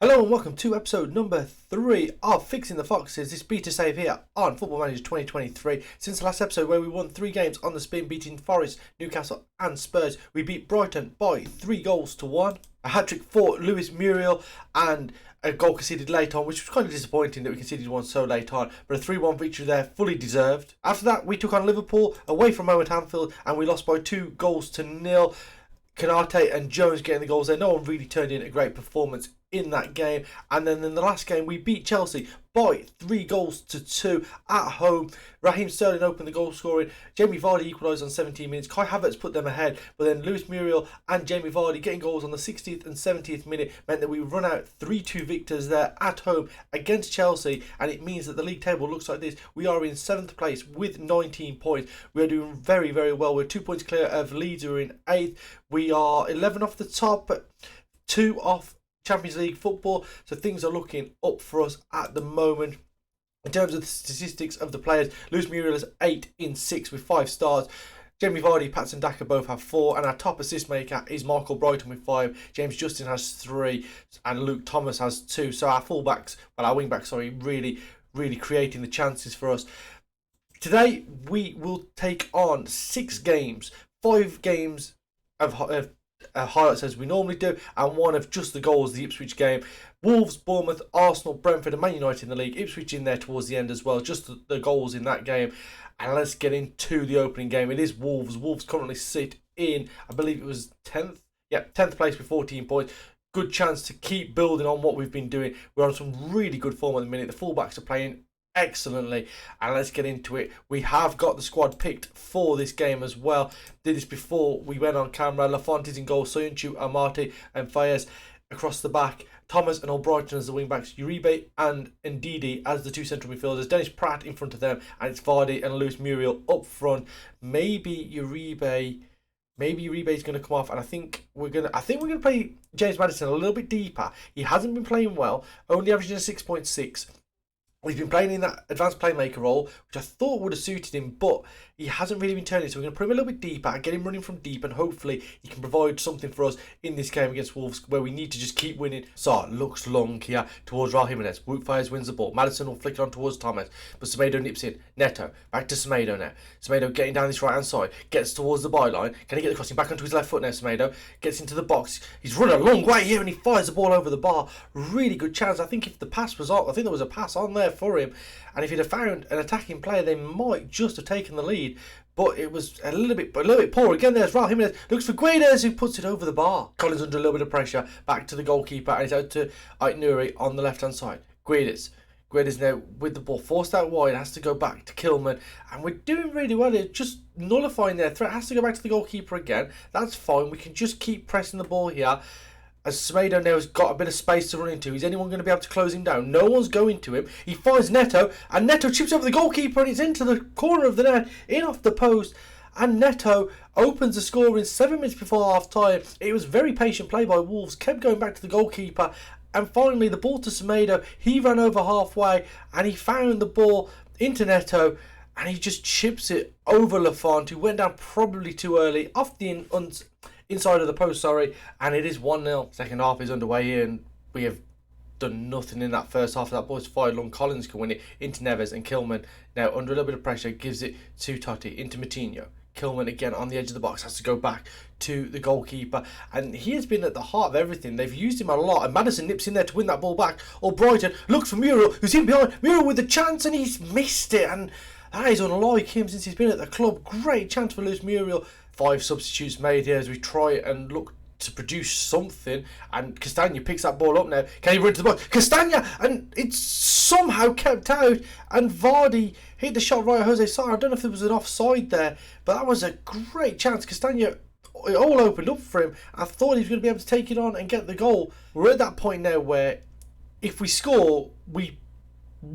Hello and welcome to episode number 3 of Fixing the Foxes. This beta save here on Football Manager 2023. Since the last episode where we won 3 games on the spin, beating Forest, Newcastle and Spurs, we beat Brighton by 3-1. A hat-trick for Lewis Muriel and a goal conceded late on, which was kind of disappointing that we conceded one so late on, but a 3-1 victory there, fully deserved. After that, we took on Liverpool away from home at Anfield and we lost by 2-0. Kanate and Jones getting the goals there. No one really turned in a great performance in that game. And then in the last game, we beat Chelsea by 3-2 at home. Raheem Sterling opened the goal scoring. Jamie Vardy equalised on 17 minutes. Kai Havertz put them ahead. But then Lewis Muriel and Jamie Vardy getting goals on the 60th and 70th minute meant that we run out 3-2 victors there at home against Chelsea. And it means that the league table looks like this. We are in 7th place with 19 points. We are doing very, very well. We're 2 points clear of Leeds, who are in 8th. We are 11 off the top, 2 off Champions League football, so things are looking up for us at the moment. In terms of the statistics of the players, Lewis Muriel is 8 in 6 with 5 stars. Jamie Vardy, Patson Daka both have 4, and our top assist maker is Michael Brighton with 5. James Justin has 3, and Luke Thomas has 2. So our our wing backs, really creating the chances for us. Today we will take on 6 games, 5 games of highlights as we normally do, and 1 of just the goals, the Ipswich game. Wolves, Bournemouth, Arsenal, Brentford and Man United in the league. Ipswich in there towards the end as well, just the goals in that game. And let's get into the opening game. It is Wolves. Wolves currently sit in, I believe it was 10th. Yeah, 10th place with 14 points. Good chance to keep building on what we've been doing. We're on some really good form at the minute. The fullbacks are playing excellently, and let's get into it. We have got the squad picked for this game as well. Did this before we went on camera. Lafonte's in goal, Soyuncu, Amati and Fayez across the back, Thomas and Albrighton as the wing backs, Uribe and Ndidi as the 2 central midfielders, Dennis Pratt in front of them, and it's Vardy and Lewis Muriel up front. Maybe Uribe is going to come off, and I think we're going to play James Maddison a little bit deeper. He hasn't been playing well, only averaging a 6.6. He's been playing in that advanced playmaker role, which I thought would have suited him, but he hasn't really been turning. So we're going to put him a little bit deeper, get him running from deep, and hopefully he can provide something for us in this game against Wolves, where we need to just keep winning. So looks long here towards Raul Jimenez. Wout Faes wins the ball. Maddison will flick it on towards Thomas, but Semedo nips in. Neto back to Semedo now. Semedo getting down this right hand side, gets towards the byline. Can he get the crossing back onto his left foot now? Semedo gets into the box. He's run a long way here and he fires the ball over the bar. Really good chance. I think if the pass was on, I think there was a pass on there for him. And if he'd have found an attacking player, they might just have taken the lead. But it was a little bit poor. Again, there's Raul Jimenez. Looks for Guedes, who puts it over the bar. Collins under a little bit of pressure. Back to the goalkeeper. And it's out to Aït-Nouri on the left-hand side. Guedes now with the ball. Forced out wide. Has to go back to Kilman. And we're doing really well here. Just nullifying their threat. Has to go back to the goalkeeper again. That's fine. We can just keep pressing the ball here. As Semedo now has got a bit of space to run into. Is anyone going to be able to close him down? No one's going to him. He finds Neto, and Neto chips over the goalkeeper, and it's into the corner of the net, in off the post. And Neto opens the score in 7 minutes before half time. It was very patient play by Wolves, kept going back to the goalkeeper, and finally the ball to Semedo. He ran over halfway, and he found the ball into Neto, and he just chips it over Lafont, who went down probably too early, off the inside of the post, and it is 1-0. Second half is underway here, and we have done nothing in that first half. That ball's fired long. Collins can win it into Neves, and Kilman now under a little bit of pressure gives it to Totti, into Moutinho. Kilman again on the edge of the box, has to go back to the goalkeeper, and he has been at the heart of everything. They've used him a lot, and Maddison nips in there to win that ball back. Brighton looks for Muriel, who's in behind. Muriel with the chance, and he's missed it, and that is unlike him since he's been at the club. Great chance for Lewis Muriel. 5 substitutes made here as we try and look to produce something, and Castagna picks that ball up now. Can he run to the box? Castagna, and it's somehow kept out, and Vardy hit the shot right at Jose Sarr. I don't know if there was an offside there, but that was a great chance. Castagna, it all opened up for him. I thought he was going to be able to take it on and get the goal. We're at that point now where if we score, we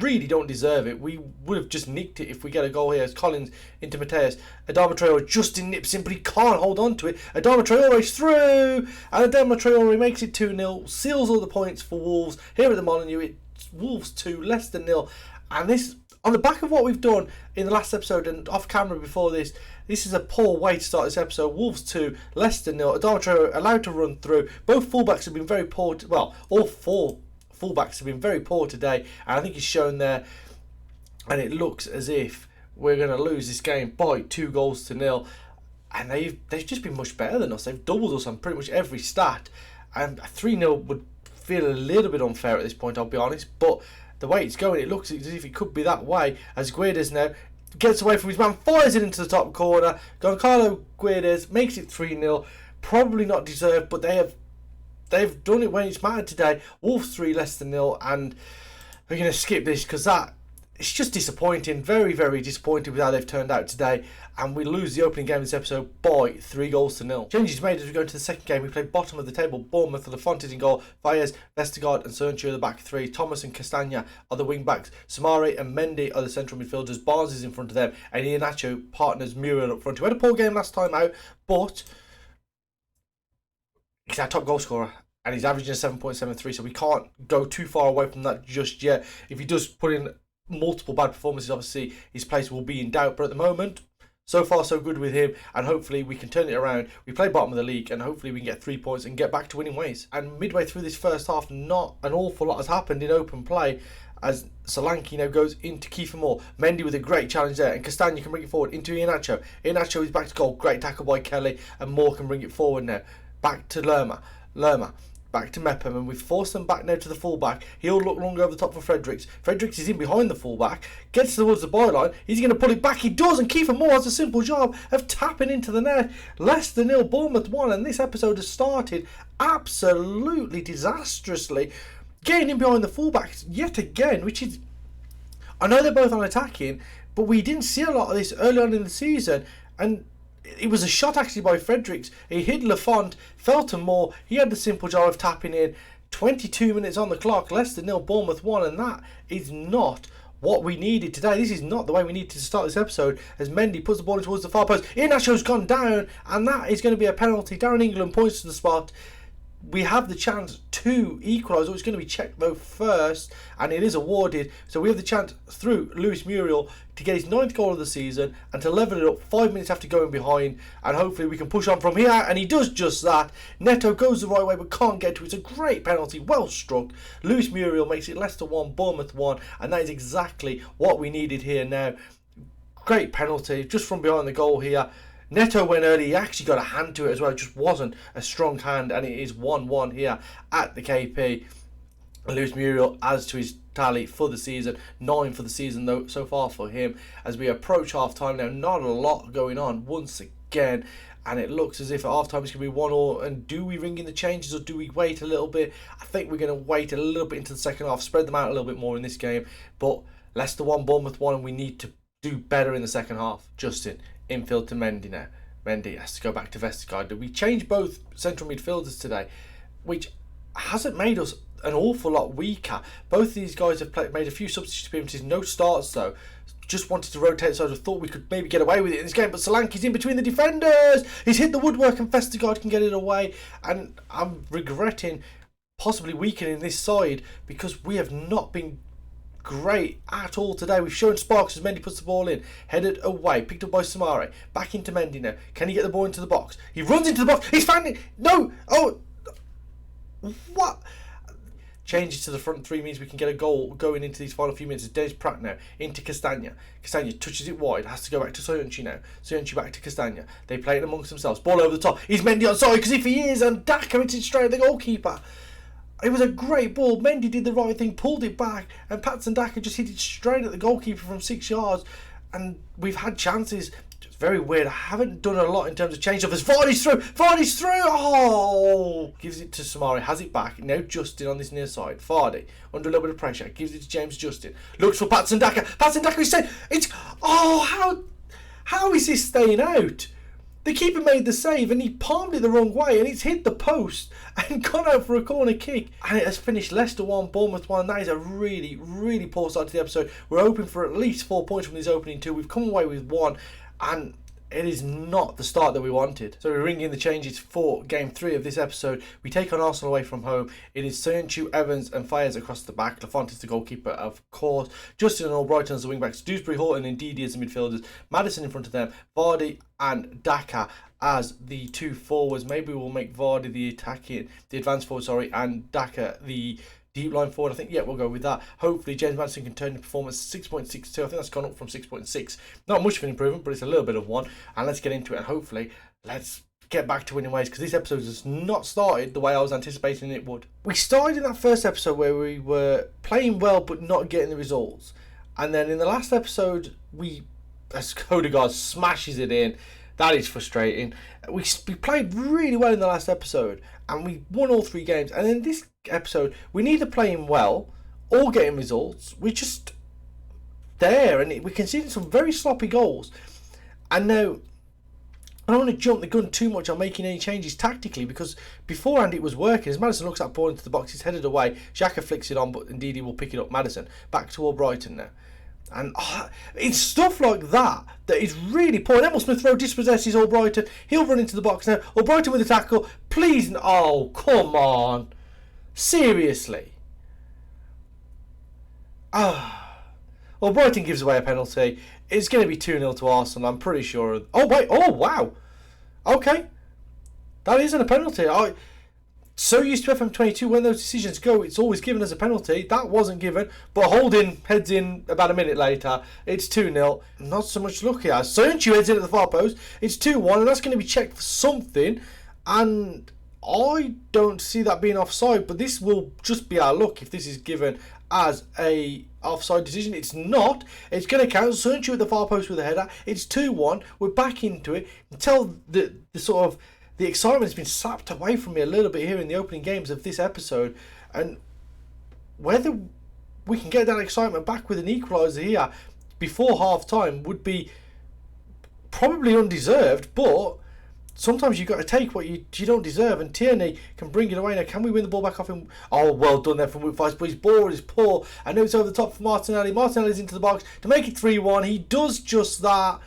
really don't deserve it. We would have just nicked it if we get a goal here. As Collins into Mateus. Adama Traore just nips in, but he can't hold on to it. Adama Traore's through, and Adama Traore makes it 2-0, seals all the points for Wolves here at the Molineux. It's Wolves 2, Leicester 0, and this, on the back of what we've done in the last episode and off camera before this is a poor way to start this episode. Wolves 2, Leicester 0. Adama Traore allowed to run through. Both fullbacks have been very poor. Well, all 4 fullbacks have been very poor today, and I think it's shown there. And it looks as if we're going to lose this game by 2-0. And they've just been much better than us. They've doubled us on pretty much every stat. And 3-0 would feel a little bit unfair at this point, I'll be honest. But the way it's going, it looks as if it could be that way. As Guedes now gets away from his man, fires it into the top corner. Goncalo Guedes makes it 3-0. Probably not deserved, but they've done it when it's mattered today. Wolves 3, Leicester 0. And we're going to skip this because it's just disappointing, very, very disappointed with how they've turned out today, and we lose the opening game of this episode by 3-0. Changes made as we go into the second game. We play bottom of the table, Bournemouth with Lafontes in goal, Fayez, Vestergaard and Sernchu are the back three, Thomas and Castagna are the wing backs, Samari and Mendy are the central midfielders, Barnes is in front of them, and Iheanacho partners Muriel up front. We had a poor game last time out, but he's our top goal scorer. And he's averaging a 7.73, so we can't go too far away from that just yet. If he does put in multiple bad performances, obviously his place will be in doubt, but at the moment, so far so good with him, and hopefully we can turn it around. We play bottom of the league, and hopefully we can get 3 points and get back to winning ways. And midway through this first half, not an awful lot has happened in open play, as Solanke now goes into Kiefer Moore. Mendy with a great challenge there, and Castagna can bring it forward into Iheanacho. Iheanacho is back to goal, great tackle by Kelly, and Moore can bring it forward now. Back to Lerma, back to Mepham, and we've forced them back now to the fullback. He'll look longer over the top for Fredericks. Fredericks is in behind the fullback, gets towards the byline. He's going to pull it back. He does, and Kiefer Moore has a simple job of tapping into the net. Leicester 0, Bournemouth 1, and this episode has started absolutely disastrously. Getting in behind the fullbacks yet again, which is... I know they're both on attacking, but we didn't see a lot of this early on in the season, and it was a shot actually by Fredericks. He hit Lafont, fell to Moore. He had the simple job of tapping in. 22 minutes on the clock. Leicester 0, Bournemouth 1, and that is not what we needed today. This is not the way we needed to start this episode, as Mendy puts the ball in towards the far post. Iheanacho's gone down, and that is going to be a penalty. Darren England points to the spot. We have the chance to equalise. It's going to be checked though first, and it is awarded. So we have the chance through Lewis Muriel to get his 9th goal of the season and to level it up 5 minutes after going behind, and hopefully we can push on from here, and he does just that. Neto goes the right way but can't get to it. It's a great penalty, well struck. Lewis Muriel makes it Leicester 1, Bournemouth 1, and that is exactly what we needed here now. Great penalty just from behind the goal here. Neto went early, he actually got a hand to it as well, it just wasn't a strong hand, and it is 1-1 here at the KP. Lewis Muriel adds to his tally for the season, 9 for the season though so far for him. As we approach half time now, not a lot going on once again, and it looks as if at half time it's going to be 1-1. And do we ring in the changes or do we wait a little bit? I think we're going to wait a little bit into the second half, spread them out a little bit more in this game. But Leicester 1, Bournemouth 1, and we need to do better in the second half. Justin, infield to Mendy now. Mendy has to go back to Vestergaard. We changed both central midfielders today, which hasn't made us an awful lot weaker. Both these guys have made a few substitute appearances, no starts though. Just wanted to rotate, so I thought we could maybe get away with it in this game, but Solanke's in between the defenders. He's hit the woodwork and Vestergaard can get it away, and I'm regretting possibly weakening this side because we have not been great at all today. We've shown sparks as Mendy puts the ball in, headed away, picked up by Samari, back into Mendy now. Can he get the ball into the box? He runs into the box. He's finding it. No. Oh, what? Changes to the front three means we can get a goal going into these final few minutes. Des Pratt now into Castagna. Castagna touches it wide, has to go back to Soyuncu now. Soyuncu back to Castagna. They play it amongst themselves. Ball over the top. Is Mendy onside? Because if he is, and Daka hits it straight at the goalkeeper. It was a great ball. Mendy did the right thing, pulled it back, and Patson Daka just hit it straight at the goalkeeper from 6 yards. And we've had chances. It's very weird. I haven't done a lot in terms of change up. As Vardy's through. Vardy's through. Oh! Gives it to Samari. Has it back. Now Justin on this near side. Vardy under a little bit of pressure. Gives it to James Justin. Looks for Patson Daka. Patson Daka is saying, it's... Oh, how is this staying out? The keeper made the save and he palmed it the wrong way and it's hit the post and gone out for a corner kick. And it has finished Leicester 1, Bournemouth 1. That is a really, really poor start to the episode. We're hoping for at least 4 points from this opening 2. We've come away with 1 and it is not the start that we wanted. So we ring in the changes for game 3 of this episode. We take on Arsenal away from home. It is Soyuncu, Evans and Fayez across the back. Lafont is the goalkeeper, of course. Justin and Albrighton as the wing-backs. Dewsbury, Horton and Ndidi as the midfielders. Maddison in front of them. Vardy and Daka as the 2 forwards. Maybe we'll make Vardy the advanced forward, and Daka the deep line forward. I think, yeah, we'll go with that. Hopefully, James Maddison can turn the performance 6.62. I think that's gone up from 6.6. Not much of an improvement, but it's a little bit of one. And let's get into it. And hopefully, let's get back to winning ways, because this episode has not started the way I was anticipating it would. We started in that first episode where we were playing well but not getting the results. And then in the last episode, as Odegaard smashes it in. That is frustrating. We played really well in the last episode and we won all 3 games. And in this episode, we're neither playing well or getting results. We're just there, and we're conceding some very sloppy goals. And now, I don't want to jump the gun too much on making any changes tactically, because beforehand it was working. As Maddison looks at ball into the box, he's headed away. Xhaka flicks it on, but indeed he will pick it up. Maddison back toward Brighton now. And it's stuff like that is really poor. And Emil Smith Rowe dispossesses Albrighton. He'll run into the box now. Albrighton with a tackle. Please. Oh, come on. Seriously. Albrighton gives away a penalty. It's going to be 2-0 to Arsenal, I'm pretty sure. Oh, wait. Oh, wow. Okay. That isn't a penalty. So used to FM23, when those decisions go, it's always given as a penalty. That wasn't given, but Holding heads in about a minute later. It's 2-0. Not so much luck here. Soyuncu heads in at the far post. It's 2-1, and that's going to be checked for something. And I don't see that being offside, but this will just be our luck if this is given as a offside decision. It's not. It's going to count. Soyuncu at the far post with a header. It's 2-1. We're back into it. Until the sort of the excitement has been sapped away from me a little bit here in the opening games of this episode, and whether we can get that excitement back with an equaliser here before half time would be probably undeserved, but sometimes you've got to take what you don't deserve, and Tierney can bring it away. Now, can we win the ball back off him? Oh, well done there from Wout Faes, but his ball is poor. I know it's over the top for Martinelli. Martinelli's into the box to make it 3-1. He does just that.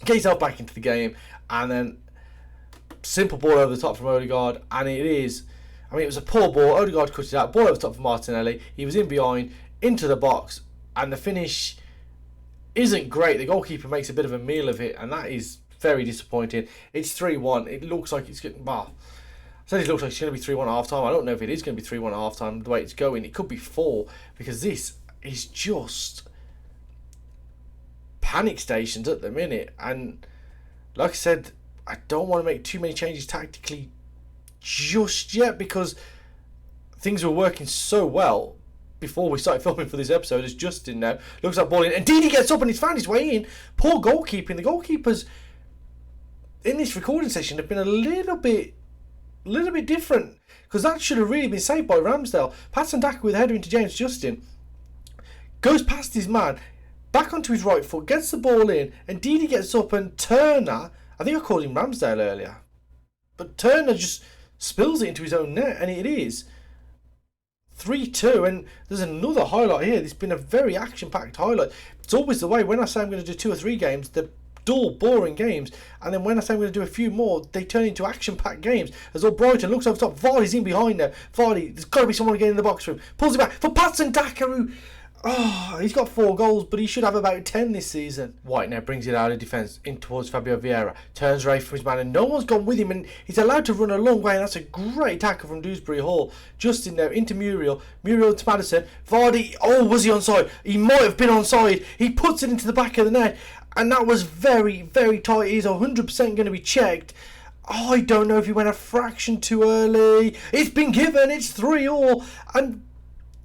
Get yourself back into the game, and then simple ball over the top from Odegaard, and it was a poor ball. Odegaard cut it out, ball over the top for Martinelli. He was in behind, into the box, and the finish isn't great. The goalkeeper makes a bit of a meal of it, and that is very disappointing. It's 3-1. It looks like it's getting... Well, I said it looks like it's going to be 3-1 at half time. I don't know if it is going to be 3-1 at half time the way it's going. It could be 4, because this is just panic stations at the minute. And like I said, I don't want to make too many changes tactically just yet, because things were working so well before we started filming for this episode. As Justin now looks like ball in, and Didi gets up and he's found his way in. Poor goalkeeping. The goalkeepers in this recording session have been a little bit different, because that should have really been saved by Ramsdale. Patson Daka with a header into James Justin, goes past his man, back onto his right foot, gets the ball in, and Didi gets up, and Turner, I think I called him Ramsdale earlier, but Turner just spills it into his own net, and it is 3-2. And there's another highlight here. It's been a very action-packed highlight. It's always the way. When I say I'm going to do 2 or 3 games, they're dull, boring games, and then when I say I'm going to do a few more, they turn into action-packed games. As Albrighton looks over top, Vardy's in behind there. Vardy, there's got to be someone getting in the box for him. Pulls it back for Patson Daka, who... he's got 4 goals, but he should have about 10 this season. White now brings it out of defence in towards Fabio Vieira. Turns right for his man, and no one's gone with him, and he's allowed to run a long way, and that's a great tackle from Dewsbury Hall. Justin now into Muriel. Muriel to Maddison. Vardy, was he onside? He might have been onside. He puts it into the back of the net, and that was very, very tight. He's 100% going to be checked. I don't know if he went a fraction too early. It's been given. It's 3-3, and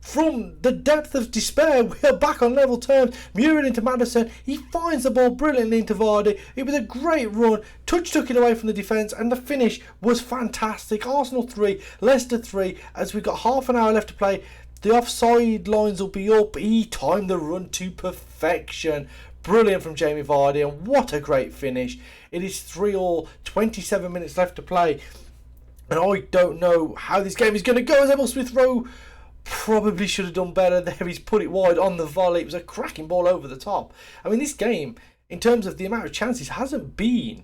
from the depth of despair, we are back on level terms. Muriel into Maddison. He finds the ball brilliantly into Vardy. It was a great run. Touch took it away from the defence, and the finish was fantastic. Arsenal 3, Leicester 3. As we've got half an hour left to play, the offside lines will be up. He timed the run to perfection. Brilliant from Jamie Vardy, and what a great finish. It is 3-3, 27 minutes left to play, and I don't know how this game is going to go, as Emil Smith Rowe probably should have done better there. He's put it wide on the volley. It was a cracking ball over the top. I mean, this game, in terms of the amount of chances, hasn't been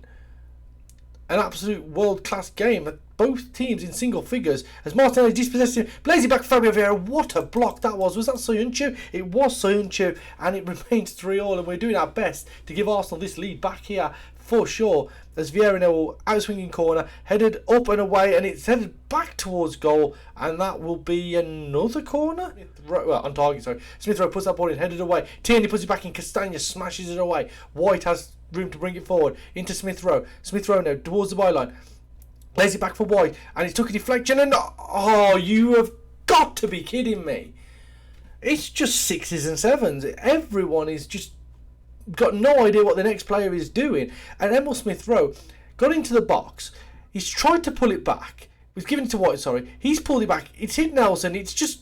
an absolute world-class game. Both teams in single figures. As Martinelli dispossessed him, plays it back Fabio Vieira. What a block that was. Was that Soyuncu? It was Soyuncu, and it remains 3-3, and we're doing our best to give Arsenal this lead back here. for sure. As Vieira now will outswinging corner, headed up and away, and it's headed back towards goal, and that will be another corner. Well, on target, sorry. Smith Rowe puts that ball in, headed away. Tierney puts it back in. Castagna smashes it away. White has room to bring it forward into Smith Rowe. Smith Rowe now towards the byline. Lays it back for White, and he took a deflection, and oh, you have got to be kidding me. It's just sixes and sevens. Everyone is just got no idea what the next player is doing. And Emil Smith Rowe got into the box. He's tried to pull it back. He's given it to White, sorry. He's pulled it back. It's hit Nelson. It's just...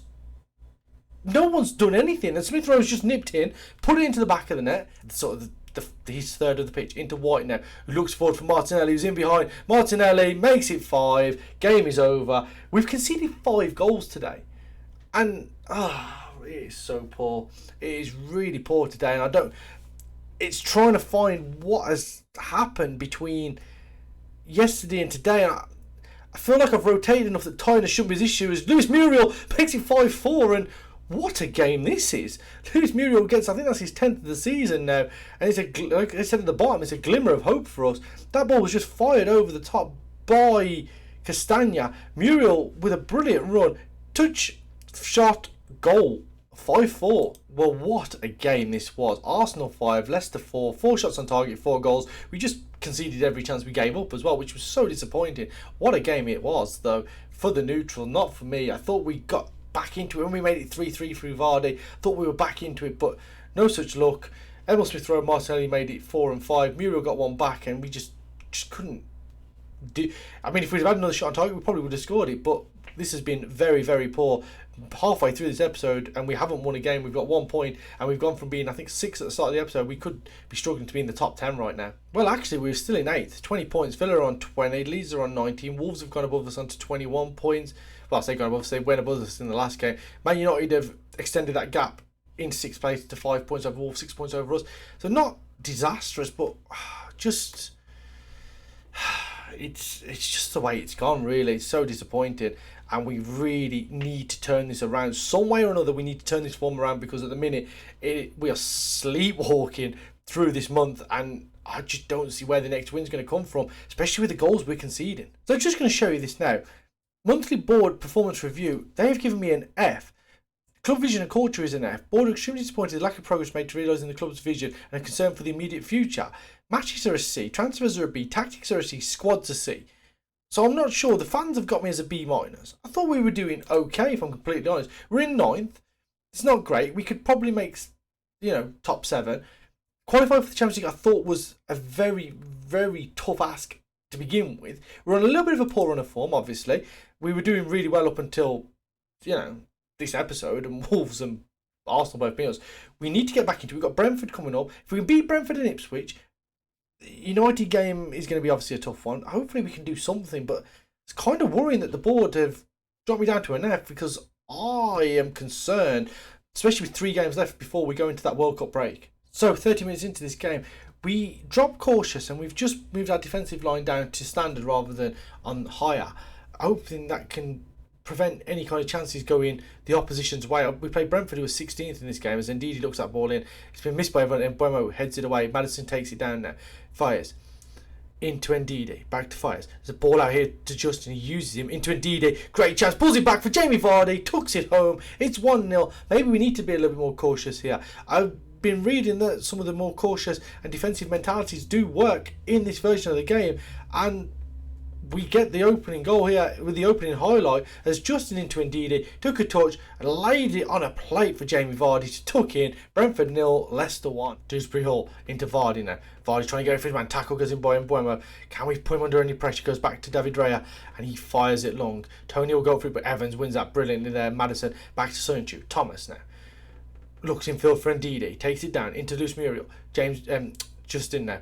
no one's done anything. And Smith Rowe's just nipped in, put it into the back of the net. Sort of his third of the pitch into White now, who looks forward for Martinelli, who's in behind. Martinelli makes it 5. Game is over. We've conceded 5 goals today. And... it is so poor. It is really poor today. And I don't... it's trying to find what has happened between yesterday and today. And I feel like I've rotated enough that Tyner shouldn't be his issue. As Luis Muriel makes it 5-4, and what a game this is. Luis Muriel gets, I think that's his 10th of the season now, and it's like I said at the bottom, it's a glimmer of hope for us. That ball was just fired over the top by Castagna. Muriel with a brilliant run, touch, shot, goal. 5-4. Well, what a game this was. Arsenal 5, Leicester 4, 4 shots on target, 4 goals. We just conceded every chance we gave up as well, which was so disappointing. What a game it was, though, for the neutral, not for me. I thought we got back into it when we made it 3-3 through Vardy. Thought we were back into it, but no such luck. Emil Smith Rowe and Martinelli made it 4 and 5. Muriel got one back, and we just couldn't do. I mean, if we'd had another shot on target, we probably would have scored it, but this has been very, very poor. Halfway through this episode, and we haven't won a game. We've got 1 point, and we've gone from being, I think, 6 at the start of the episode. We could be struggling to be in the top 10 right now. Well, actually, we're still in 8th. 20 points. Villa are on 20. Leeds are on 19. Wolves have gone above us onto 21 points. Well, I say gone above us. They went above us in the last game. Man United have extended that gap into 6th place to 5 points over Wolves, 6 points over us. So not disastrous, but just... it's just the way it's gone, really. It's so disappointing. And we really need to turn this around. Some way or another, we need to turn this form around, because at the minute, we are sleepwalking through this month, and I just don't see where the next win's going to come from, especially with the goals we're conceding. So I'm just going to show you this now. Monthly board performance review, they have given me an F. Club vision and culture is an F. Board are extremely disappointed with the lack of progress made to realising the club's vision and a concern for the immediate future. Matches are a C, transfers are a B, tactics are a C, squads a C. So I'm not sure. The fans have got me as a B-. I thought we were doing okay, if I'm completely honest. We're in 9th. It's not great. We could probably make, top 7. Qualifying for the Champions League, I thought, was a very, very tough ask to begin with. We're on a little bit of a poor run of form, obviously. We were doing really well up until, this episode, and Wolves and Arsenal both beat us. We need to get back into it. We've got Brentford coming up. If we can beat Brentford and Ipswich, United game is going to be obviously a tough one. Hopefully we can do something, but it's kind of worrying that the board have dropped me down to an F, because I am concerned, especially with 3 games left before we go into that World Cup break. So 30 minutes into this game, we dropped cautious, and we've just moved our defensive line down to standard rather than on higher, hoping that can prevent any kind of chances going the opposition's way. We played Brentford, who was 16th in this game, as Ndidi looks that ball in. It's been missed by everyone, and Mbeumo heads it away. Maddison takes it down now. Fires into Ndidi. Back to Fires. There's a ball out here to Justin. He uses him into Ndidi. Great chance. Pulls it back for Jamie Vardy. Tucks it home. It's 1-0. Maybe we need to be a little bit more cautious here. I've been reading that some of the more cautious and defensive mentalities do work in this version of the game, and we get the opening goal here with the opening highlight as Justin into Ndidi took a touch and laid it on a plate for Jamie Vardy to tuck in. Brentford 0, Leicester 1. Dewsbury Hall into Vardy now. Vardy's trying to get a 5-man tackle, goes in by Mbeumo. Can we put him under any pressure? Goes back to David Raya and he fires it long. Tony will go for it, but Evans wins that brilliantly there. Maddison back to Sunchu. Thomas now looks in field for Ndidi, takes it down into Luis Muriel. Justin now.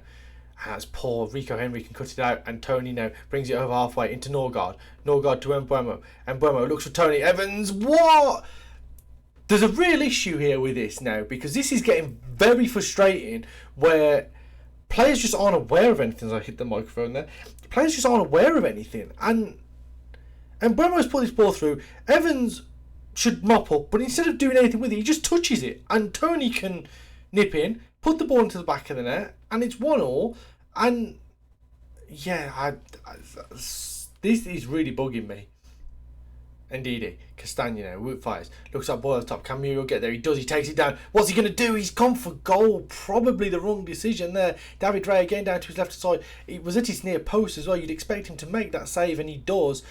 And that's poor. Rico Henry can cut it out, and Tony now brings it over halfway into Norgard. Norgard to Mbeumo. Mbeumo looks for Tony. Evans, what? There's a real issue here with this now, because this is getting very frustrating, where players just aren't aware of anything. As I hit the microphone there, players just aren't aware of anything, and Mbeumo's put this ball through. Evans should mop up, but instead of doing anything with it, he just touches it, and Tony can nip in, put the ball into the back of the net, and it's 1-1. And yeah, this is really bugging me. Indeed, Castagna, Woot fires, looks up ball at the top. Can Muriel get there? He does. He takes it down. What's he going to do? He's gone for goal. Probably the wrong decision there. David Raya again down to his left side. It was at his near post as well. You'd expect him to make that save, and he does.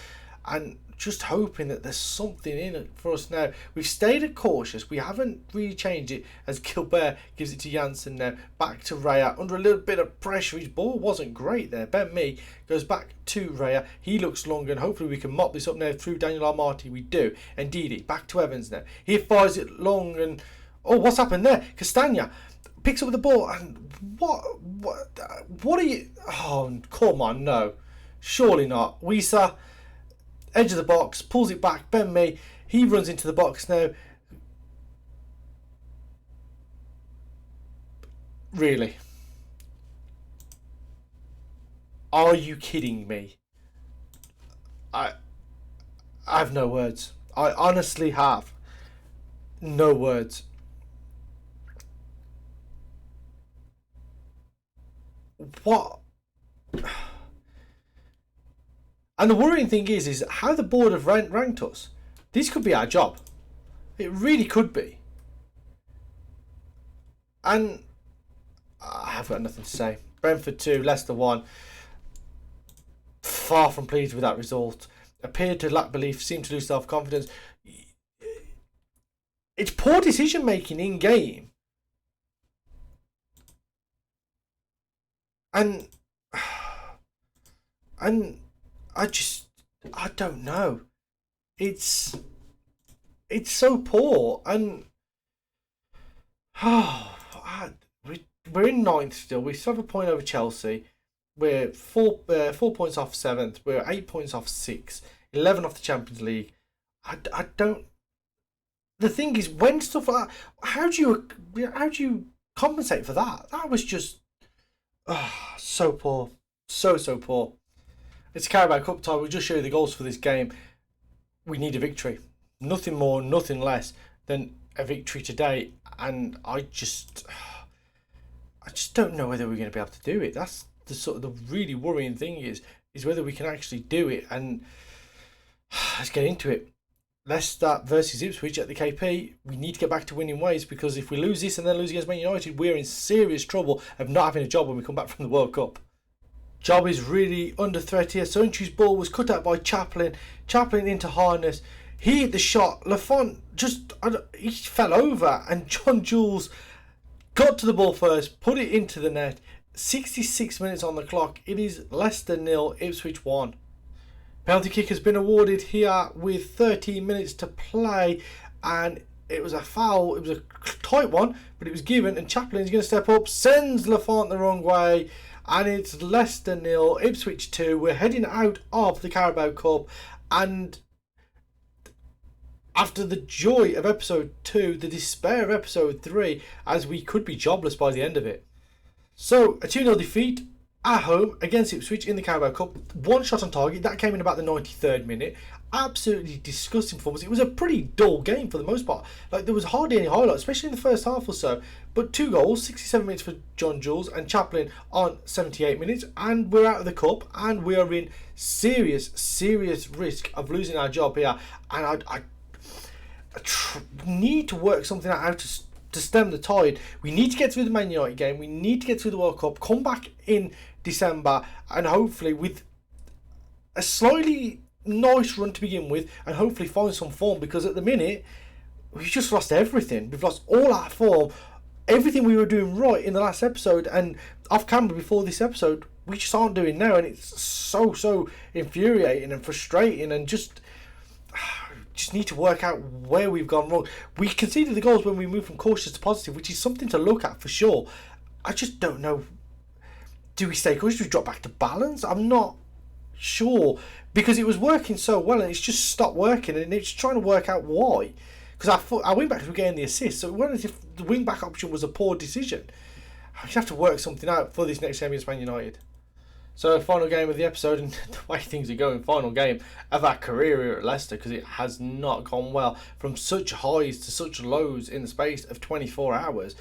And just hoping that there's something in it for us now. We've stayed cautious. We haven't really changed it as Gilbert gives it to Janssen now. Back to Raya under a little bit of pressure. His ball wasn't great there. Ben Mee goes back to Raya. He looks longer and hopefully we can mop this up now through Daniel Armati. We do. And Didi back to Evans now. He fires it long and... Oh, what's happened there? Castagna picks up the ball and what are you... Oh, come on, no. Surely not. Wisa... Edge of the box, pulls it back. Ben Mee, he runs into the box now. Really? Are you kidding me? I have no words. I honestly have no words. What? And the worrying thing is how the board have ranked us. This could be our job. It really could be. And I have got nothing to say. Brentford 2, Leicester 1. Far from pleased with that result. Appeared to lack belief, seemed to lose self-confidence. It's poor decision making in game. And I don't know. It's so poor, and we're in ninth still. We still have a point over Chelsea. We're 4 points off 7th. We're 8 points off 6th. 11 off the Champions League. I don't. The thing is, when stuff like that, how do you compensate for that? That was just so poor, so poor. It's Carabao Cup time. We'll just show you the goals for this game. We need a victory. Nothing more, nothing less than a victory today. And I just don't know whether we're going to be able to do it. That's the sort of the really worrying thing is whether we can actually do it. And let's get into it. Leicester versus Ipswich at the KP. We need to get back to winning ways, because if we lose this and then lose against Man United, we're in serious trouble of not having a job when we come back from the World Cup. Job is really under threat here. Soinchu's ball was cut out by Chaplin. Chaplin into Harness. He hit the shot. Lafont he fell over, and John Jules got to the ball first, put it into the net. 66 minutes on the clock. It is Leicester 0, Ipswich 1. Penalty kick has been awarded here with 13 minutes to play, and it was a foul. It was a tight one, but it was given, and Chaplin is going to step up, sends Lafont the wrong way. And it's Leicester 0, Ipswich 2. We're heading out of the Carabao Cup. And after the joy of episode 2, the despair of episode 3, as we could be jobless by the end of it. So, a 2-0 defeat at home against Ipswich in the Carabao Cup. One shot on target. That came in about the 93rd minute. Absolutely disgusting performance. It was a pretty dull game for the most part. Like, there was hardly any highlights, especially in the first half or so. But 2 goals, 67 minutes for John Jules and Chaplin on 78 minutes. And we're out of the cup, and we are in serious risk of losing our job here. And I need to work something out how to stem the tide. We need to get through the Man United game. We need to get through the World Cup. Come back in December, and hopefully with a slightly nice run to begin with, and hopefully find some form, because at the minute we've just lost everything. We've lost all our form, everything we were doing right in the last episode and off camera before this episode, we just aren't doing now, and it's so infuriating and frustrating, and just need to work out where we've gone wrong. We conceded the goals when we moved from cautious to positive, which is something to look at for sure. I just don't know. Do we stay cautious? Do we drop back to balance? I'm not sure, because it was working so well and it's just stopped working, and it's trying to work out why. Because our wing backs were getting the assist, so it wasn't as if the wing back option was a poor decision. I just have to work something out for this next game against Man United. So, final game of the episode, and the way things are going, final game of our career here at Leicester, because it has not gone well. From such highs to such lows in the space of 24 hours.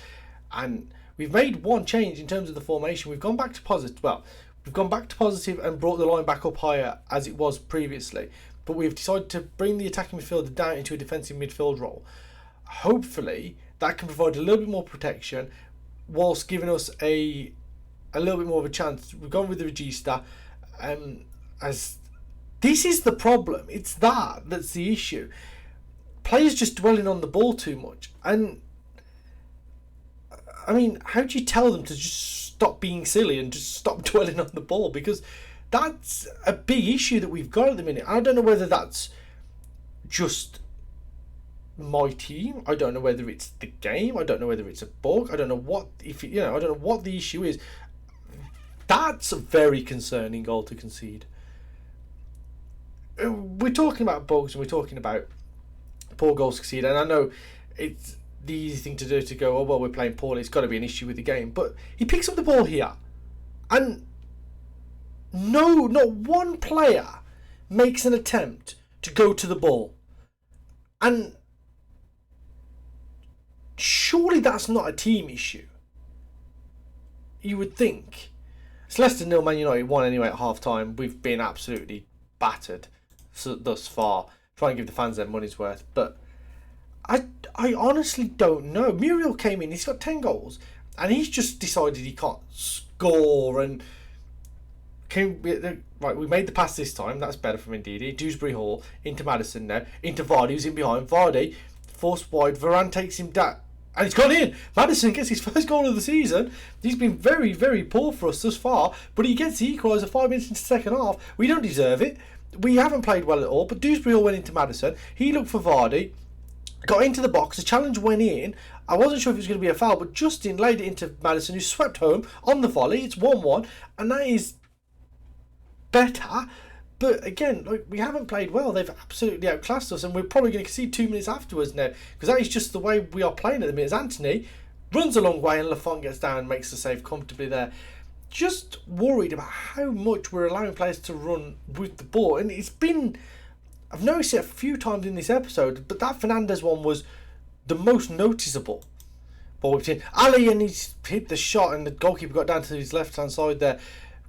And We've made one change in terms of the formation. We've gone back to positive. Well, we've gone back to positive and brought the line back up higher as it was previously. But we've decided to bring the attacking midfielder down into a defensive midfield role. Hopefully, that can provide a little bit more protection whilst giving us a little bit more of a chance. We've gone with the Regista. As this is the problem. It's that's the issue. Players just dwelling on the ball too much. And I mean, how do you tell them to just stop being silly and just stop dwelling on the ball? Because that's a big issue that we've got at the minute. I don't know whether that's just my team. I don't know whether it's the game. I don't know whether it's a bug. I don't know what I don't know what the issue is. That's a very concerning goal to concede. We're talking about bugs and we're talking about poor goals conceded, and I know it's the easy thing to do to go, oh well, we're playing poorly, it's got to be an issue with the game. But he picks up the ball here, and no, not one player makes an attempt to go to the ball. And surely that's not a team issue. You would think. It's Leicester 0, Man United 1 anyway at half time. We've been absolutely battered thus far. Try and give the fans their money's worth. But I honestly don't know. Muriel came in, he's got 10 goals, and he's just decided he can't score. And right, we made the pass this time. That's better from Ndidi. Dewsbury Hall into Maddison now. Into Vardy, who's in behind. Vardy forced wide. Varane takes him down. And it's gone in. Maddison gets his first goal of the season. He's been very, very poor for us thus far. But he gets the equaliser 5 minutes into the second half. We don't deserve it. We haven't played well at all. But Dewsbury Hall went into Maddison. He looked for Vardy. Got into the box. The challenge went in. I wasn't sure if it was going to be a foul. But Justin laid it into Maddison, who swept home on the volley. It's 1-1. And that is better. But again, we haven't played well. They've absolutely outclassed us, and we're probably going to concede 2 minutes afterwards now, because that is just the way we are playing at the minute. As Anthony runs a long way and Lafont gets down and makes the save comfortably there. Just worried about how much we're allowing players to run with the ball. And it's been, I've noticed it a few times in this episode, but that Fernandes one was the most noticeable. But we've seen Ali, and he's hit the shot and the goalkeeper got down to his left hand side there.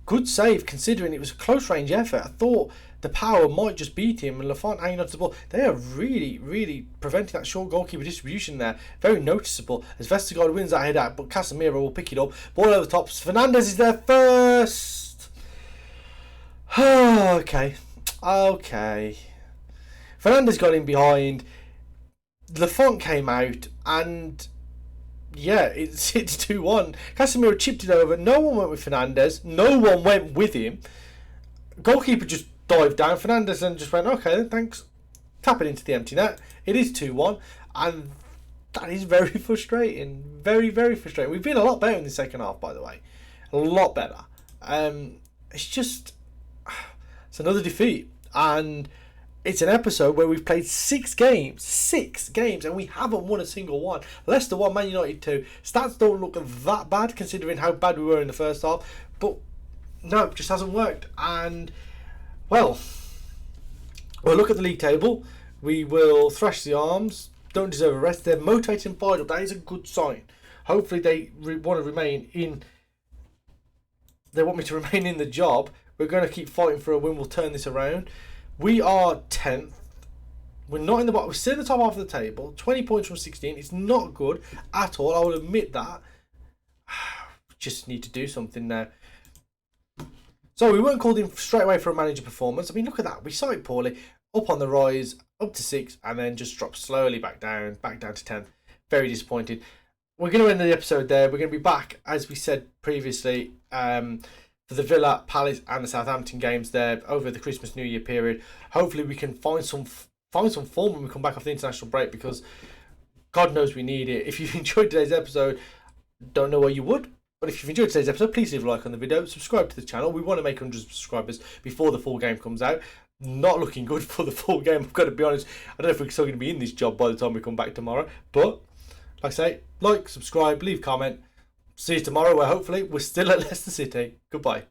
Good save, considering it was a close range effort. I thought the power might just beat him, and Lafont hanging onto the ball. They are really, really preventing that short goalkeeper distribution there. Very noticeable as Vestergaard wins that head out, but Casemiro will pick it up. Ball over the top. Fernandes is there first. Okay. Fernandes got in behind. Lafont came out, and yeah, it's 2-1. Casemiro chipped it over. No one went with Fernandes. No one went with him. Goalkeeper just dived down. Fernandes then just went, okay then, thanks. Tap it into the empty net. It is 2-1. And that is very frustrating. Very, very frustrating. We've been a lot better in the second half, by the way. A lot better. It's another defeat. And it's an episode where we've played 6 games, and we haven't won a single one. Leicester 1, Man United 2. Stats don't look that bad considering how bad we were in the first half, but no, it just hasn't worked. And well, we'll look at the league table. We will thrash the arms. Don't deserve a rest. They're motivated and fired up. That is a good sign. Hopefully they want to remain in. They want me to remain in the job. We're going to keep fighting for a win. We'll turn this around. We are 10th. We're not in the bottom. We're still in the top half of the table. 20 points from 16. It's not good at all. I will admit that. Just need to do something now. So we weren't called in straight away for a manager performance. I mean, look at that. We started poorly. Up on the rise. Up to 6. And then just dropped slowly back down. Back down to 10th. Very disappointed. We're going to end the episode there. We're going to be back, as we said previously, for the Villa, Palace and the Southampton games there over the Christmas New Year period. Hopefully we can find some form when we come back off the international break, because God knows we need it. If you've enjoyed today's episode, don't know why you would, but if you've enjoyed today's episode, please leave a like on the video, subscribe to the channel. We want to make 100 subscribers before the full game comes out. Not looking good for the full game, I've got to be honest. I don't know if we're still going to be in this job by the time we come back tomorrow, but like I say, like, subscribe, leave a comment. See you tomorrow, where hopefully we're still at Leicester City. Goodbye.